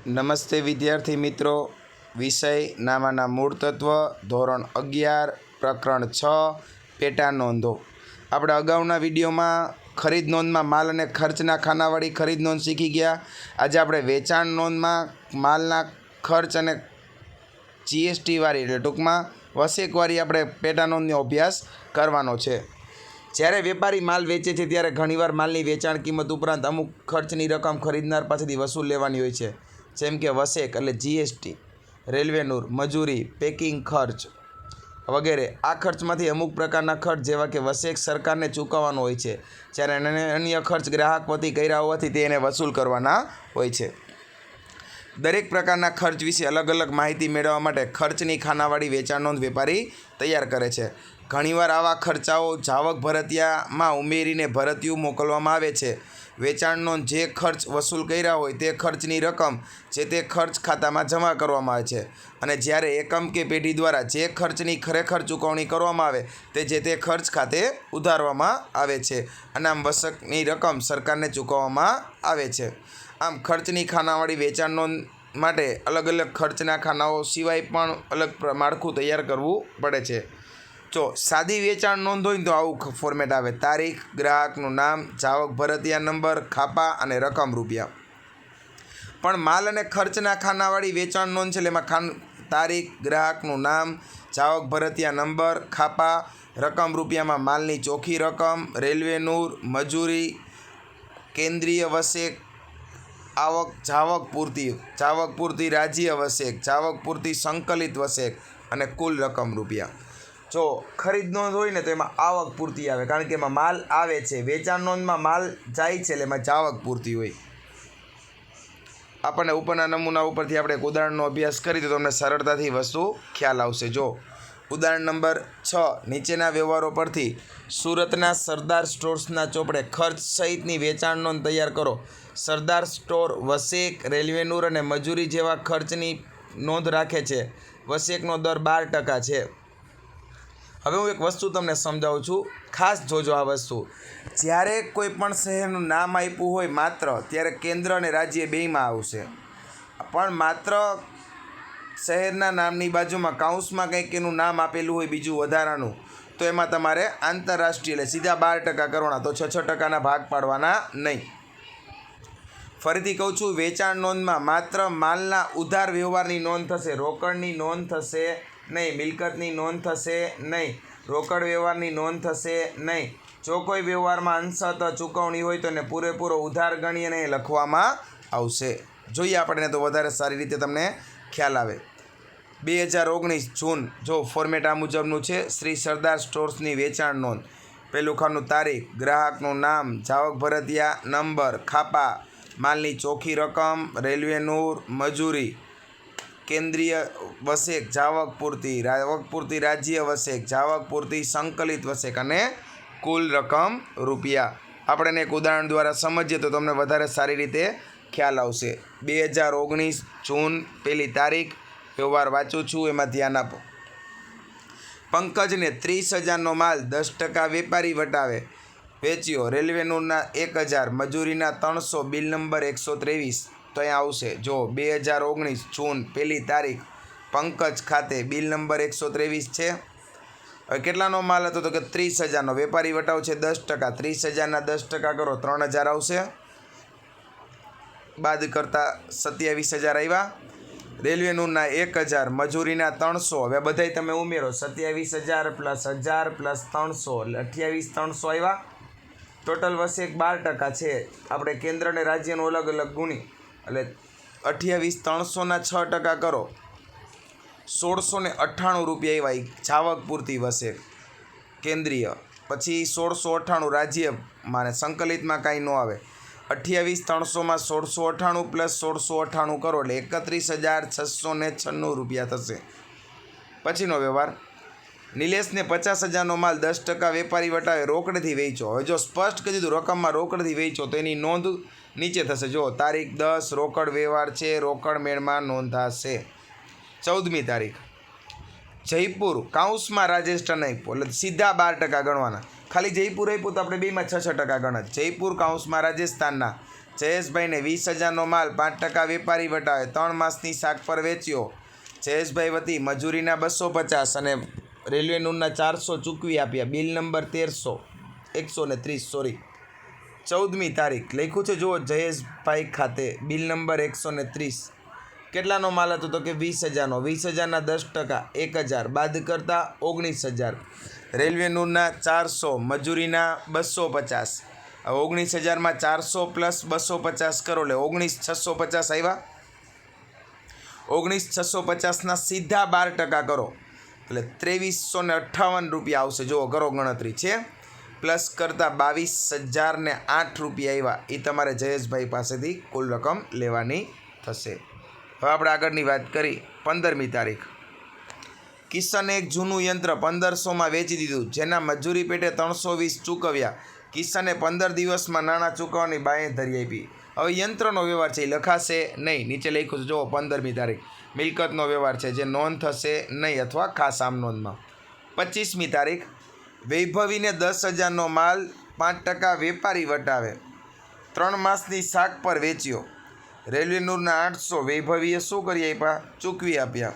નમસ્તે વિદ્યાર્થી મિત્રો, વિષય નામાના મૂળ તત્વ, ધોરણ 11, પ્રકરણ 6, પેટા નોંધો. આપણે અગાઉના વિડીયોમાં ખરીદ નોંધમાં માલ અને ખર્ચના ખાનાવાળી ખરીદ નોંધ શીખી ગયા. આજે આપણે વેચાણ નોંધમાં માલના ખર્ચ અને GST વાળી એટલે ટૂંકમાં વસેકવાળી આપણે પેટા નોંધનો અભ્યાસ કરવાનો છે. જ્યારે વેપારી માલ વેચે છે ત્યારે ઘણીવાર માલની વેચાણ કિંમત ઉપરાંત અમુક ખર્ચની રકમ ખરીદનાર પાસેથી વસૂલ લેવાની હોય છે, જેમ કે વસેક એટલે GST, રેલવેનુર, મજૂરી, પેકિંગ ખર્ચ વગેરે. આ ખર્ચમાંથી અમુક પ્રકારના ખર્ચ જેવા કે વસેક સરકારને ચૂકવવાનો હોય છે, જ્યારે અન્ય ખર્ચ ગ્રાહક વતી કર્યા હોવાથી તેને વસૂલ કરવાના હોય છે. દરેક પ્રકારના ખર્ચ વિશે અલગ અલગ માહિતી મેળવવા માટે ખર્ચની ખાનાવાળી વેચાણ નોંધ વેપારી તૈયાર કરે છે. ઘણીવાર આવા ખર્ચાઓ જાવક ભરતિયામાં ઉમેરીને ભરતિયું મોકલવામાં આવે છે. વેચાણ નોંધ જે ખર્ચ વસૂલ કર્યા હોય તે ખર્ચની રકમ જે તે ખર્ચ ખાતામાં જમા કરવામાં આવે છે, અને જ્યારે એકમ કે પેઢી દ્વારા જે ખર્ચની ખરેખર ચૂકવણી કરવામાં આવે તે જે તે ખર્ચ ખાતે ઉધારવામાં આવે છે, અને આમ વસકની રકમ સરકારને ચૂકવવામાં આવે છે. આમ ખર્ચની ખાનાવાળી વેચાણ નોંધ માટે અલગ અલગ ખર્ચના ખાનાઓ સિવાય પણ અલગ માળખું તૈયાર કરવું પડે છે. જો સાદી વેચાણ નોંધ હોય તો આવું ફોર્મેટ આવે: તારીખ, ગ્રાહકનું નામ, જાવક ભરતિયા નંબર, ખાપા અને રકમ રૂપિયા. પણ માલ અને ખર્ચના ખાનાવાળી વેચાણ નોંધ છે એમાં તારીખ, ગ્રાહકનું નામ, જાવક ભરતિયા નંબર, ખાપા, રકમ રૂપિયામાં માલની ચોખ્ખી રકમ, રેલવેનુર, મજૂરી, કેન્દ્રીય વસેક, આવક, જાવક પૂરતી રાજ્ય વસેક, જાવક પૂરતી સંકલિત વસેક અને કુલ રકમ રૂપિયા. જો ખરીદ નોંધ હોય ને તો એમાં આવક પૂરતી આવે, કારણ કે એમાં માલ આવે છે. વેચાણ નોંધમાં માલ જાય છે એટલે એમાં જાવક પૂરતી હોય. આપણને ઉપરના નમૂના ઉપરથી આપણે એક ઉદાહરણનો અભ્યાસ કરી તો તમને સરળતાથી વસ્તુ ખ્યાલ આવશે. જો ઉદાહરણ નંબર 6, નીચેના વ્યવહારો પરથી સુરતના સરદાર સ્ટોર્સના ચોપડે ખર્ચ સહિતની વેચાણ નોંધ તૈયાર કરો. સરદાર સ્ટોર વસેક, રેલવેનુર અને મજૂરી જેવા ખર્ચની નોંધ રાખે છે. વસેકનો દર 12% છે. હવે હું એક વસ્તુ તમને સમજાવું છું, ખાસ જોજો આ વસ્તુ. જ્યારે કોઈ પણ શહેરનું નામ આપ્યું હોય માત્ર, ત્યારે કેન્દ્ર અને રાજ્ય બેયમાં આવશે. પણ માત્ર શહેરના નામની બાજુમાં કૌંસમાં કંઈક એનું નામ આપેલું હોય બીજું વધારાનું, તો એમાં તમારે આંતરરાષ્ટ્રીય એટલે સીધા 12% કરવાના, તો 6% ભાગ પાડવાના નહીં. ફરીથી કહું છું, વેચાણ નોંધમાં માત્ર માલના ઉધાર વ્યવહારની નોંધ થશે, રોકડની નોંધ થશે નહીં, મિલકતની નોંધ થશે નહીં, રોકડ વ્યવહારની નોંધ થશે નહીં. જો કોઈ વ્યવહારમાં અંશતઃ ચૂકવણી હોય તો એને પૂરેપૂરો ઉધાર ગણી અને લખવામાં આવશે. જોઈએ આપણને તો વધારે સારી રીતે તમને ખ્યાલ આવે. 2019 જૂન. જો ફોર્મેટ આ મુજબનું છે: શ્રી સરદાર સ્ટોર્સની વેચાણ નોંધ. પહેલું ખાનું તારીખ, ગ્રાહકનું નામ, જાવક ભરતિયા નંબર, ખાપા, માલની ચોખ્ખી રકમ, રેલવેનુર, મજૂરી, કેન્દ્રીય વસેક, જાવક પૂરતી રાજ્ય વસેક, જાવક પૂરતી સંકલિત વસેક અને કુલ રકમ રૂપિયા. આપણે એક ઉદાહરણ દ્વારા સમજીએ તો તમને વધારે સારી રીતે ખ્યાલ આવશે. 2019 જૂન, પહેલી તારીખ, વ્યવહાર વાંચું છું, એમાં ધ્યાન આપો. પંકજને 30,000નો માલ 10% વેપારી વટાવે વેચ્યો. રેલવેનુરના 1,000, મજૂરીના 300, બિલ નંબર 123. તો અહીંયા આવશે. જો 2019 જૂન, પહેલી તારીખ, પંકજ ખાતે બિલ નંબર 123 છે. હવે કેટલાનો માલ હતો તો કે 30,000નો. વેપારી વટાવ છે 10%. 30,000ના 10% કરો 3,000 આવશે. બાદ કરતાં 27,000 આવ્યા. રેલવેનુરના 1,000, મજૂરીના 300. હવે બધાય તમે ઉમેરો, 27,000 પ્લસ 1,000 પ્લસ 300 એટલે 28,300 આવ્યા. ટોટલ વસેક 12% છે. આપણે કેન્દ્ર અને રાજ્યનું અલગ અલગ ગુણી એટલે 28,300ના 6% કરો, 1,698 રૂપિયા આવ્યા. જાવક પૂરતી વસેક કેન્દ્રીય. પછી 1,698 રાજ્ય માને સંકલિતમાં કાંઈ ન આવે. 28,300માં 1,698 પ્લસ 1,698 કરો એટલે 31,696 રૂપિયા થશે. પછીનો વ્યવહાર: નિલેશને 50,000નો માલ 10% વેપારી વટાવે રોકડથી વેચો. હવે જો સ્પષ્ટ કહી દીધું રકમમાં રોકડથી વેચો તો એની નોંધ નીચે થશે. જો તારીખ 10, રોકડ વ્યવહાર છે, રોકડ મેળમાં નોંધાશે. 14મી તારીખ, જયપુર કૌંસમાં રાજસ્થાન આપ્યું એટલે સીધા 12% ગણવાના. ખાલી જયપુર આપ્યું તો આપણે બેમાં 6% ગણત. જયપુર કૌંસમાં રાજસ્થાનના જયેશભાઈને 20,000નો માલ 5% વેપારી વટાવે 3 માસની શાક પર વેચ્યો. જયેશભાઈ વતી મજૂરીના 250 અને રેલવે નૂરના 400 ચૂકવી આપ્યા. બિલ નંબર 130 સોરી 14મી તારીખ લખ્યું છે. જુઓ, જયેશભાઈ ખાતે બિલ નંબર 130. કેટલાનો માલ હતો? તો કે 20,000નો. 20,000ના 10% 1,000 બાદ કરતા 19,000. રેલવે નૂરના 400, મજૂરીના 250. હવે 19,000માં 400 પ્લસ 250 કરો એટલે 19,650 આવ્યા. 19,650ના સીધા 12% કરો એટલે 2358 રૂપિયા આવશે. જુઓ, કરો ગણતરી છે. પ્લસ કરતાં 22,008 રૂપિયા આવ્યા. એ તમારે જયેશભાઈ પાસેથી કુલ રકમ લેવાની થશે. હવે આપણે આગળની વાત કરી. 15મી તારીખ, કિશને એક જૂનું યંત્ર 1,500માં વેચી દીધું, જેના મજૂરી પેટે 320 ચૂકવ્યા. કિશને 15 દિવસમાં નાણાં ચૂકવવાની બાંયધરી આપી. હવે યંત્રનો વ્યવહાર છે એ લખાશે નહીં. નીચે લખ્યું છે, જુઓ 15મી તારીખ, મિલકતનો વ્યવહાર છે જે નોંધ થશે નહીં અથવા ખાસ આમ નોંધમાં. 25મી તારીખ, વૈભવીને 10,000નો માલ 5% વેપારી વટાવે 3 માસની શાક પર વેચ્યો. રેલવે નૂરના 800 વૈભવીએ શું કરી આપ્યા? ચૂકવી આપ્યા.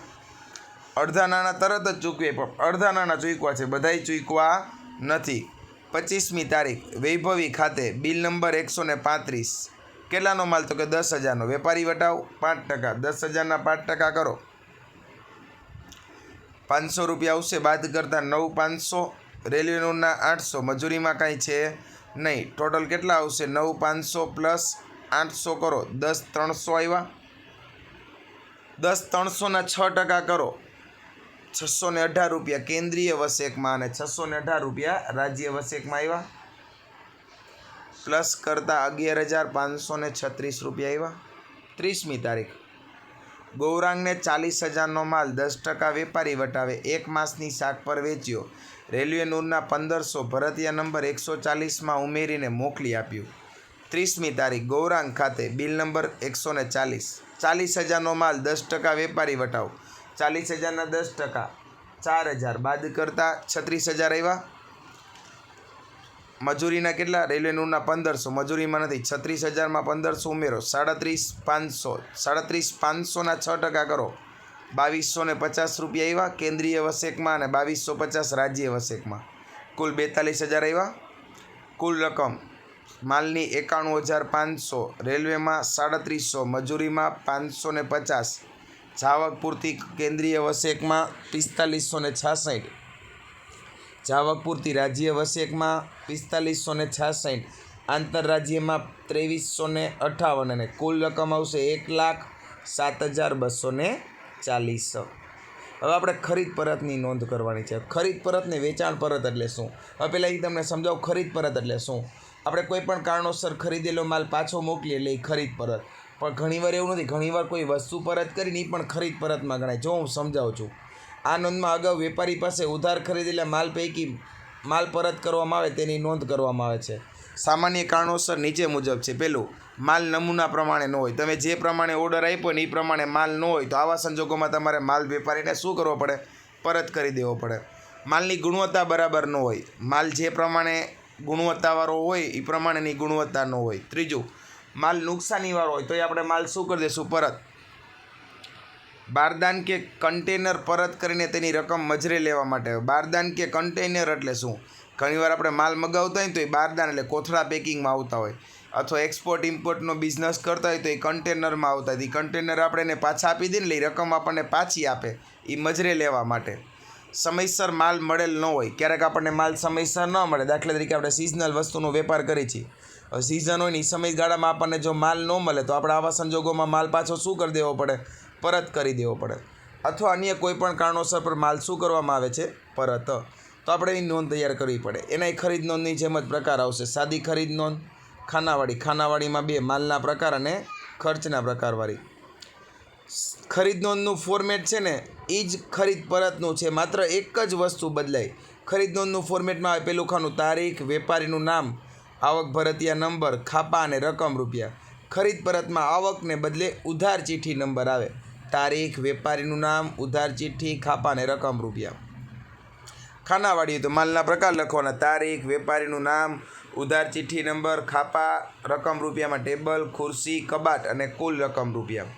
અડધા નાણાં તરત જ ચૂકવી આપ્યા. અડધા નાણાં ચૂકવા છે, બધાય ચૂકવા નથી. 25મી તારીખ, વૈભવી ખાતે બિલ નંબર 135. કેટલાનો માલ? તો કે 10,000નો. વેપારી વટાવ 5%. 10,000ના 5% કરો 500 રૂપિયા આવશે. બાદ કરતાં 9,500. રેલવે નૂરના 800, મજૂરીમાં કાંઈ છે નહીં. ટોટલ કેટલા આવશે? 9,500 પ્લસ 800 કરો 10,300 આવ્યા. 10,300ના 6% કરો 618 રૂપિયા કેન્દ્રીય વસેકમાં અને 618 રૂપિયા રાજ્ય વસેકમાં આવ્યા. પ્લસ કરતાં 11,536 રૂપિયા આવ્યા. 30મી તારીખ, ગૌરાંગને 40,000નો માલ 10% વેપારી વટાવે 1 માસની શાક પર વેચ્યો. રેલવે નૂરના 1,500 ભરતિયા નંબર 140માં ઉમેરીને મોકલી આપ્યું. 30મી તારીખ, ગૌરાંગ ખાતે બિલ નંબર 140. 40,000નો માલ 10% વેપારી વટાવ. 40,000ના 10% 4,000 બાદ કરતાં 36,000 આવ્યા. મજૂરીના કેટલા? રેલવે નૂરના 1,500, મજૂરીમાં નથી. 36,000માં 1,500 ઉમેરો 37,500. 37,500ના 6% કરો 2,250 રૂપિયા આવ્યા કેન્દ્રીય વસેકમાં અને 2,250 રાજ્ય વસેકમાં. કુલ 42,000 આવ્યા. કુલ રકમ માલની 91,500, રેલવેમાં 3,500, મજૂરીમાં 550, જાવક પૂરતી કેન્દ્રીય વસેકમાં 4,566, જાવક પૂરતી રાજ્ય વસેકમાં 4,566, આંતરરાજ્યમાં 2,358 અને કુલ રકમ આવશે 1,07,240. હવે આપણે ખરીદ પરતની નોંધ કરવાની છે. ખરીદ પરત ને વેચાણ પરત એટલે શું? હવે પહેલાં એ તમને સમજાવું. ખરીદ પરત એટલે શું? આપણે કોઈ પણ કારણોસર ખરીદેલો માલ પાછો મોકલીએ એટલે એ ખરીદ પરત. પણ ઘણીવાર એવું નથી. ઘણીવાર કોઈ વસ્તુ પરત કરીને એ પણ ખરીદ પરતમાં ગણાય. જો હું સમજાવું છું. આ નોંધમાં અગાઉ વેપારી પાસે ઉધાર ખરીદેલા માલ પૈકી માલ પરત કરવામાં આવે તેની નોંધ કરવામાં આવે છે. સામાન્ય કારણોસર નીચે મુજબ છે. પહેલું, માલ નમૂના પ્રમાણે ન હોય. તમે જે પ્રમાણે ઓર્ડર આપ્યો ને એ પ્રમાણે માલ ન હોય તો આવા સંજોગોમાં તમારે માલ વેપારીને શું કરવો પડે? પરત કરી દેવો પડે. માલની ગુણવત્તા બરાબર ન હોય. માલ જે પ્રમાણે ગુણવત્તાવાળો હોય એ પ્રમાણેની ગુણવત્તા ન હોય. ત્રીજું, માલ નુકસાનીવાળો હોય તો એ આપણે માલ શું કરી દઈશું? પરત. બારદાન કે કન્ટેનર પરત કરીને તેની રકમ મજરે લેવા માટે. બારદાન કે કન્ટેનર એટલે શું? ઘણીવાર આપણે માલ મગાવતા હોય તો એ બારદાન એટલે કોથળા પેકિંગમાં આવતા હોય, અથવા એક્સપોર્ટ ઇમ્પોર્ટનો બિઝનેસ કરતા હોય તો એ કન્ટેનરમાં આવતા હોય. એ કન્ટેનર આપણે એને પાછા આપી દઈએ ને, એ રકમ આપણને પાછી આપે, એ મજરે લેવા માટે. સમયસર માલ મળેલ ન હોય. ક્યારેક આપણને માલ સમયસર ન મળે. દાખલા તરીકે આપણે સિઝનલ વસ્તુનો વેપાર કરીએ છીએ. હવે સિઝન હોય ને એ સમયગાળામાં આપણને જો માલ ન મળે તો આપણે આવા સંજોગોમાં માલ પાછો શું કરી દેવો પડે? પરત કરી દેવો પડે. અથવા અન્ય કોઈ પણ કારણોસર પર માલ શું કરવામાં આવે છે? પરત. તો આપણે એની નોંધ તૈયાર કરવી પડે. એના ખરીદ નોંધની જેમ જ પ્રકાર આવશે. સાદી ખરીદ નોંધ, ખાનાવાળી. ખાનાવાળીમાં 2 માલના પ્રકાર અને ખર્ચના પ્રકારવાળી. ખરીદ નોંધનું ફોર્મેટ છે ને એ જ ખરીદ પરતનું છે. માત્ર એક જ વસ્તુ બદલાય. ખરીદ નોંધનું ફોર્મેટમાં આવે પેલું ખાનું તારીખ, વેપારીનું નામ, આવક ભરતિયા નંબર, ખાપા અને રકમ રૂપિયા. ખરીદ પરતમાં આવકને બદલે ઉધાર ચિઠ્ઠી નંબર આવે. તારીખ, વેપારીનું નામ, ઉધાર ચિઠ્ઠી, ખાપા અને રકમ રૂપિયા. ખાનાવાળી તો માલના પ્રકાર લખવાના. તારીખ, વેપારીનું નામ, ઉધાર ચિઠ્ઠી નંબર, ખાપા, રકમ રૂપિયામાં ટેબલ, ખુરશી, કબાટ અને કુલ રકમ રૂપિયા.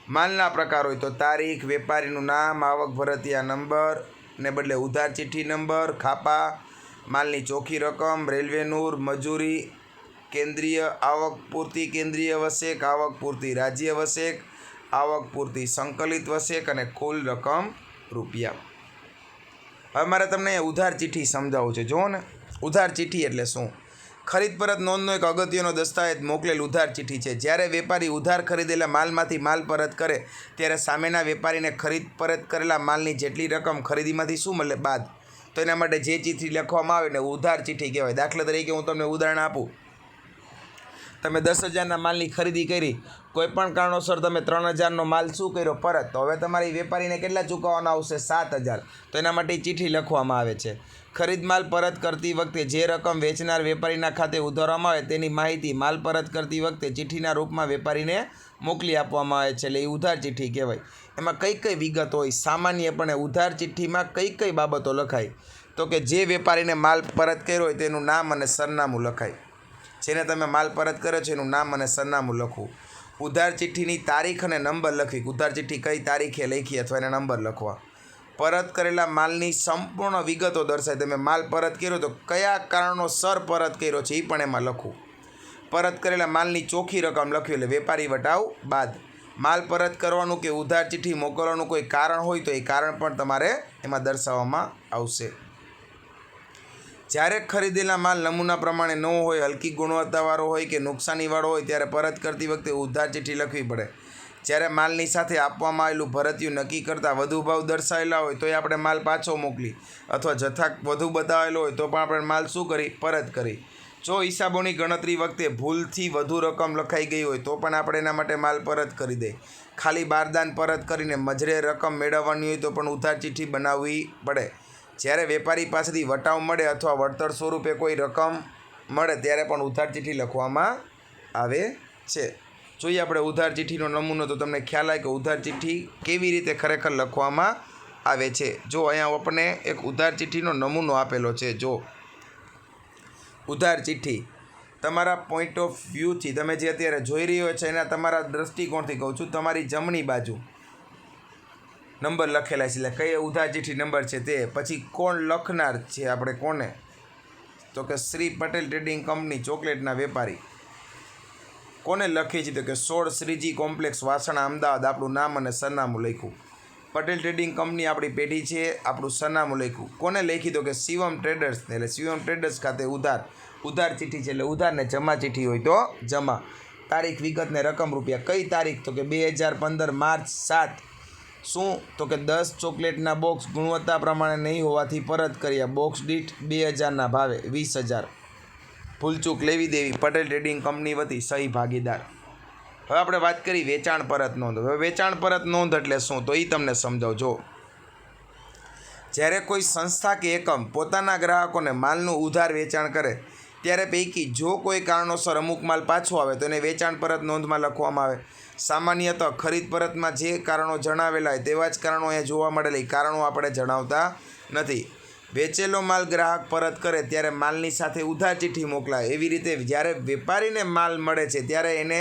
માલના પ્રકાર હોય તો તારીખ, વેપારીનું નામ, આવક ભરતિયા નંબર ને બદલે ઉધાર ચિઠ્ઠી નંબર, ખાપા, માલની ચોખ્ખી રકમ, રેલવે નૂર, મજૂરી, કેન્દ્રીય આવક પૂરતી કેન્દ્રીય વસેક, આવક પૂરતી રાજ્ય વસેક, આવક પૂરતી સંકલિત વસેક અને કુલ રકમ રૂપિયા. હવે મારે તમને ઉધાર ચિઠ્ઠી સમજાવવું છે. જુઓ ને, ઉધાર ચિઠ્ઠી એટલે શું? ખરીદ પરત નોંધનો એક અગત્યનો દસ્તાવેજ મોકલેલ ઉધાર ચિઠ્ઠી છે. જ્યારે વેપારી ઉધાર ખરીદેલા માલમાંથી માલ પરત કરે ત્યારે સામેના વેપારીને ખરીદ પરત કરેલા માલની જેટલી રકમ ખરીદીમાંથી શું મળે બાદ, તો એના માટે જે ચિઠ્ઠી લખવામાં આવે ને ઉધાર ચિઠ્ઠી કહેવાય. દાખલા તરીકે હું તમને ઉદાહરણ આપું. તમે 10,000ના માલની ખરીદી કરી, કોઈપણ કારણોસર તમે 3,000નો માલ શું કર્યો પરત, તો હવે તમારી વેપારીને કેટલા ચૂકવવાના આવશે? 7,000. તો એના માટે ચિઠ્ઠી લખવામાં આવે છે. ખરીદ માલ પરત કરતી વખતે જે રકમ વેચનાર વેપારીના ખાતે ઉધારવામાં આવે તેની માહિતી માલ પરત કરતી વખતે ચિઠ્ઠીના રૂપમાં વેપારીને મોકલી આપવામાં આવે છે, એટલે એ ઉધાર ચિઠ્ઠી કહેવાય. એમાં કઈ કઈ વિગત હોય? સામાન્યપણે ઉધાર ચિઠ્ઠીમાં કઈ કઈ બાબતો લખાય? તો કે જે વેપારીને માલ પરત કર્યો હોય તેનું નામ અને સરનામું લખાય. જેને તમે માલ પરત કર્યો છે એનું નામ અને સરનામું લખવું. ઉધાર ચિઠ્ઠીની તારીખ અને નંબર લખવી. ઉધાર ચિઠ્ઠી કઈ તારીખે લખી અથવા એના નંબર લખવા. પરત કરેલા માલની સંપૂર્ણ વિગતો દર્શાય. તમે માલ પરત કર્યો તો કયા કારણોસર પરત કર્યો છે એ પણ એમાં લખવું. પરત કરેલા માલની ચોખ્ખી રકમ લખવી, એટલે વેપારી વટાવ બાદ. માલ પરત કરવાનું કે ઉધાર ચિઠ્ઠી મોકલવાનું કોઈ કારણ હોય તો એ કારણ પણ તમારે એમાં દર્શાવવામાં આવશે. જ્યારે ખરીદેલા માલ નમૂના પ્રમાણે ન હોય, હલકી ગુણવત્તાવાળો હોય કે નુકસાનીવાળો હોય ત્યારે પરત કરતી વખતે ઉધાર ચિઠ્ઠી લખવી પડે. જ્યારે માલની સાથે આપવામાં આવેલું ભરતિયું નક્કી કરતાં વધુ ભાવ દર્શાવેલા હોય તો આપણે માલ પાછો મોકલી, અથવા જથ્થા વધુ બતાવેલો હોય તો પણ આપણે માલ શું કરી? પરત કરી. જો હિસાબોની ગણતરી વખતે ભૂલથી વધુ રકમ લખાઈ ગઈ હોય તો પણ આપણે એના માટે માલ પરત કરી દઈએ. ખાલી બારદાન પરત કરીને મજરે રકમ મેળવવાની હોય તો પણ ઉધાર ચિઠ્ઠી બનાવવી પડે. જ્યારે વેપારી પાસેથી વટાવ મળે અથવા વળતર સ્વરૂપે કોઈ રકમ મળે ત્યારે પણ ઉધાર ચિઠ્ઠી લખવામાં આવે છે. જોઈએ આપણે ઉધાર ચિઠ્ઠીનો નમૂનો, તો તમને ખ્યાલ આવે કે ઉધાર ચિઠ્ઠી કેવી રીતે ખરેખર લખવામાં આવે છે. જો અહીંયા આપણને એક ઉધાર ચિઠ્ઠીનો નમૂનો આપેલો છે. જો ઉધાર ચિઠ્ઠી તમારા પોઈન્ટ ઓફ વ્યૂથી તમે જે અત્યારે જોઈ રહ્યો છે એના તમારા દૃષ્ટિકોણથી કહું છું, તમારી જમણી બાજુ નંબર લખેલા છે, એટલે કઈ ઉધાર ચિઠ્ઠી નંબર છે તે. પછી કોણ લખનાર છે આપણે? કોને? તો કે શ્રી પટેલ ટ્રેડિંગ કંપની, ચોકલેટના વેપારી. કોને લખી છે? તો કે 16 શ્રીજી કોમ્પ્લેક્સ, વાસણા, અમદાવાદ. આપણું નામ અને સરનામું લખ્યું. પટેલ ટ્રેડિંગ કંપની આપણી પેઢી છે, આપણું સરનામું લખ્યું. કોને લખી? તો કે શિવમ ટ્રેડર્સને, એટલે શિવમ ટ્રેડર્સ ખાતે ઉધાર ચિઠ્ઠી છે, એટલે ઉધાર ને જમા ચિઠ્ઠી હોય તો જમા. તારીખ, વિગત ને રકમ રૂપિયા. કઈ તારીખ? તો કે 2015 માર્ચ 7. શું? તો કે 10 ચોકલેટના બોક્સ ગુણવત્તા પ્રમાણે નહીં હોવાથી પરત કર્યા. બોક્સ દીઠ 2,000ના ભાવે 20,000. ભૂલચૂક લેવી દેવી. પટેલ ટ્રેડિંગ કંપની વતી, સહી ભાગીદાર. હવે આપણે વાત કરી વેચાણ પરત નોંધ. હવે વેચાણ પરત નોંધ એટલે શું તો એ તમને સમજાવજો. જ્યારે કોઈ સંસ્થા કે એકમ પોતાના ગ્રાહકોને માલનું ઉધાર વેચાણ કરે ત્યારે પૈકી જો કોઈ કારણોસર અમુક માલ પાછો આવે તો એને વેચાણ પરત નોંધમાં લખવામાં આવે. સામાન્યતઃ ખરીદ પરતમાં જે કારણો જણાવેલા હોય તેવા જ કારણો અહીંયા જોવા મળેલા, એ કારણો આપણે જણાવતા નથી. વેચેલો માલ ગ્રાહક પરત કરે ત્યારે માલની સાથે ઉધાર ચિઠ્ઠી મોકલાય. એવી રીતે જ્યારે વેપારીને માલ મળે છે ત્યારે એને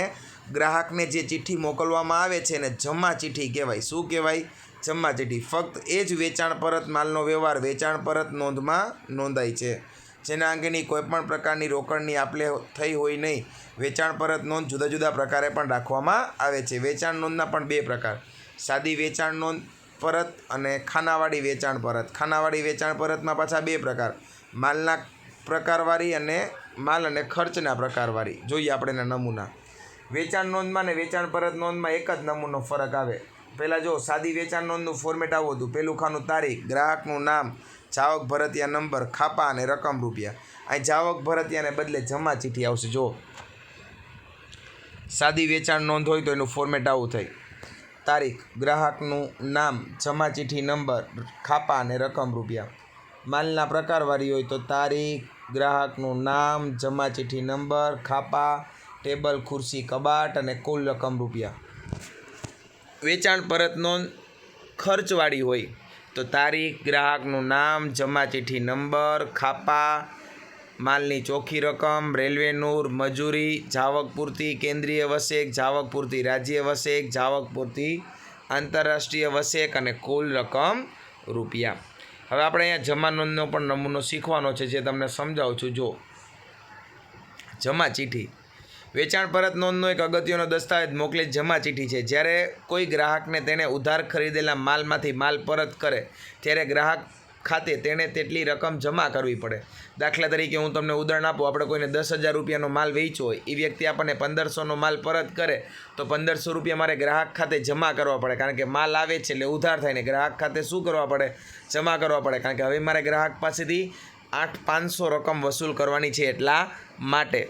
ગ્રાહકને જે ચિઠ્ઠી મોકલવામાં આવે છે એને જમા ચિઠ્ઠી કહેવાય. શું કહેવાય? જમા ચિઠ્ઠી. ફક્ત એ જ વેચાણ પરત માલનો વ્યવહાર વેચાણ પરત નોંધમાં નોંધાય છે, જેના અંગેની કોઈપણ પ્રકારની રોકડની આપલે થઈ હોય નહીં. વેચાણ પરત નોંધ જુદા જુદા પ્રકારે પણ રાખવામાં આવે છે. વેચાણ નોંધના પણ 2 પ્રકાર: સાદી વેચાણ નોંધ પરત અને ખાનાવાળી વેચાણ પરત. ખાનાવાળી વેચાણ પરતમાં પાછા 2 પ્રકાર: માલના પ્રકારવાળી અને માલ અને ખર્ચના પ્રકારવાળી. જોઈએ આપણે એના નમૂના. વેચાણ નોંધમાં ને વેચાણ પરત નોંધમાં એક જ નમૂનો ફરક આવે. પહેલાં જો સાદી વેચાણ નોંધનું ફોર્મેટ આવું હતું. પહેલું ખાનું તારીખ, ગ્રાહકનું નામ, જાવક ભરતિયા નંબર, ખાપા અને રકમ રૂપિયા. અહીં જાવક ભરતિયાને બદલે જમા ચિઠ્ઠી આવશે. જો સાદી વેચાણ નોંધ હોય તો એનું ફોર્મેટ આવું થાય: તારીખ, ગ્રાહકનું નામ, જમા ચિઠ્ઠી નંબર, ખાપા અને રકમ રૂપિયા. માલના પ્રકારવાળી હોય તો તારીખ, ગ્રાહકનું નામ, જમા ચિઠ્ઠી નંબર, ખાપા, ટેબલ, ખુરશી, કબાટ અને કુલ રકમ રૂપિયા. વેચાણ પરત નોંધ ખર્ચવાળી હોય તો તારીખ, ગ્રાહકનું નામ, જમા ચિઠ્ઠી નંબર, ખાપા, માલની ચોખ્ખી રકમ, રેલવેનું, મજૂરી, જાવક પૂરતી કેન્દ્રીય વસેક, જાવક પૂરતી રાજ્ય વસેક, જાવક પૂરતી આંતરરાષ્ટ્રીય વસેક અને કુલ રકમ રૂપિયા. હવે આપણે અહીંયા જમા નોંધનો પણ નમૂનો શીખવાનો છે, જે તમને સમજાવું છું. જો જમા ચિઠ્ઠી વેચાણ પરત નોંધનો એક અગત્યનો દસ્તાવેજ મોકલેલ જમા ચિઠ્ઠી છે. જ્યારે કોઈ ગ્રાહકને તેણે ઉધાર ખરીદેલા માલમાંથી માલ પરત કરે ત્યારે ગ્રાહક ખાતે તેણે તેટલી રકમ જમા કરવી પડે. દાખલા તરીકે હું તમને ઉદાહરણ આપું, આપણે કોઈને 10,000 રૂપિયાનો માલ વેચ્યો હોય, એ વ્યક્તિ આપણને 1,500નો માલ પરત કરે તો 1,500 રૂપિયા મારે ગ્રાહક ખાતે જમા કરવા પડે, કારણ કે માલ આવે છે એટલે ઉધાર થાય ને ગ્રાહક ખાતે શું કરવા પડે? જમા કરવા પડે, કારણ કે હવે મારે ગ્રાહક પાસેથી 8,500 રકમ વસૂલ કરવાની છે. એટલા માટે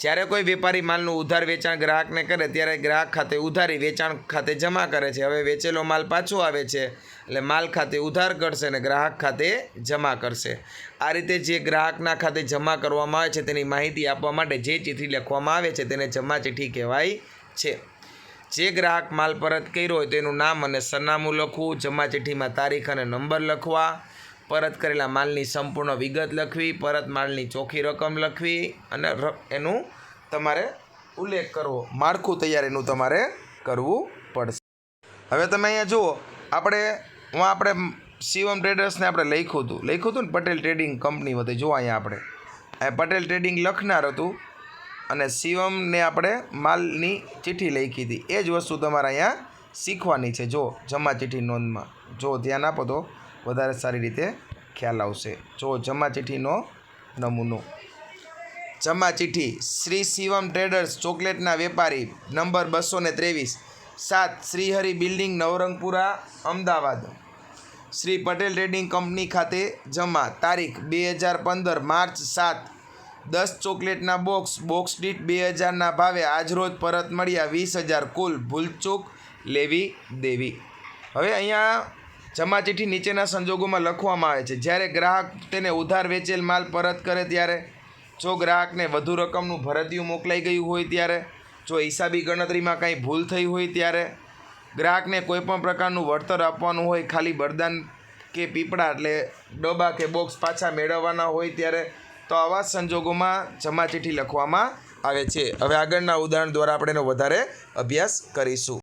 જ્યારે કોઈ વેપારી માલનું ઉધાર વેચાણ ગ્રાહકને કરે ત્યારે ગ્રાહક ખાતે ઉધારી વેચાણ ખાતે જમા કરે છે. હવે વેચેલો માલ પાછો આવે છે એટલે માલ ખાતે ઉધાર કરશે અને ગ્રાહક ખાતે જમા કરશે. આ રીતે જે ગ્રાહકના ખાતે જમા કરવામાં આવે છે તેની માહિતી આપવા માટે જે ચિઠ્ઠી લખવામાં આવે છે તેને જમા ચિઠ્ઠી કહેવાય છે. જે ગ્રાહક માલ પરત કર્યો હોય તેનું નામ અને સરનામું લખવું, જમા ચિઠ્ઠીમાં તારીખ અને નંબર લખવા, પરત કરેલા માલની સંપૂર્ણ વિગત લખવી, પરત માલની ચોખ્ખી રકમ લખવી અને એનું તમારે ઉલ્લેખ કરવો, માળખું તૈયાર એનું તમારે કરવું પડશે. હવે તમે અહીંયા જુઓ, આપણે શિવમ ટ્રેડર્સને આપણે લખ્યું હતું ને પટેલ ટ્રેડિંગ કંપની વતી. જુઓ અહીંયા પટેલ ટ્રેડિંગ લખનાર હતું અને શિવમને આપણે માલની ચિઠ્ઠી લખી હતી. એ જ વસ્તુ તમારે અહીંયા શીખવાની છે. જો જમા ચિઠ્ઠી નોંધમાં જો ધ્યાન આપો તો વધારે સારી રીતે ખ્યાલ આવશે. જો જમા ચિઠ્ઠીનો નમૂનો. જમા ચિઠ્ઠી શ્રી શિવમ ટ્રેડર્સ ચોકલેટના વેપારી number 223 7 Shrihari building Navrangpura Ahmedabad. Shri Patel trading company ખાતે જમા તારીખ 2015 માર્ચ 7 10 ચોકલેટના બોક્સ દીઠ 2,000ના ભાવે આજરોજ પરત મળ્યા 20,000 કુલ ભૂલચૂક લેવી દેવી. હવે અહીંયા જમા ચિઠ્ઠી નીચેના સંજોગોમાં લખવામાં આવે છે. જ્યારે ગ્રાહક તેને ઉધાર વેચેલ માલ પરત કરે ત્યારે, જો ગ્રાહકને વધુ રકમનું ભરતિયું મોકલાઈ ગયું હોય ત્યારે, જો હિસાબી ગણતરીમાં કાંઈ ભૂલ થઈ હોય ત્યારે, ગ્રાહકને કોઈપણ પ્રકારનું વળતર આપવાનું હોય, ખાલી બરદાન કે પીપળા એટલે ડબ્બા કે બોક્સ પાછા મેળવવાના હોય ત્યારે, તો આવા સંજોગોમાં જમા ચિઠ્ઠી લખવામાં આવે છે. હવે આગળના ઉદાહરણ દ્વારા આપણે એનો વધારે અભ્યાસ કરીશું.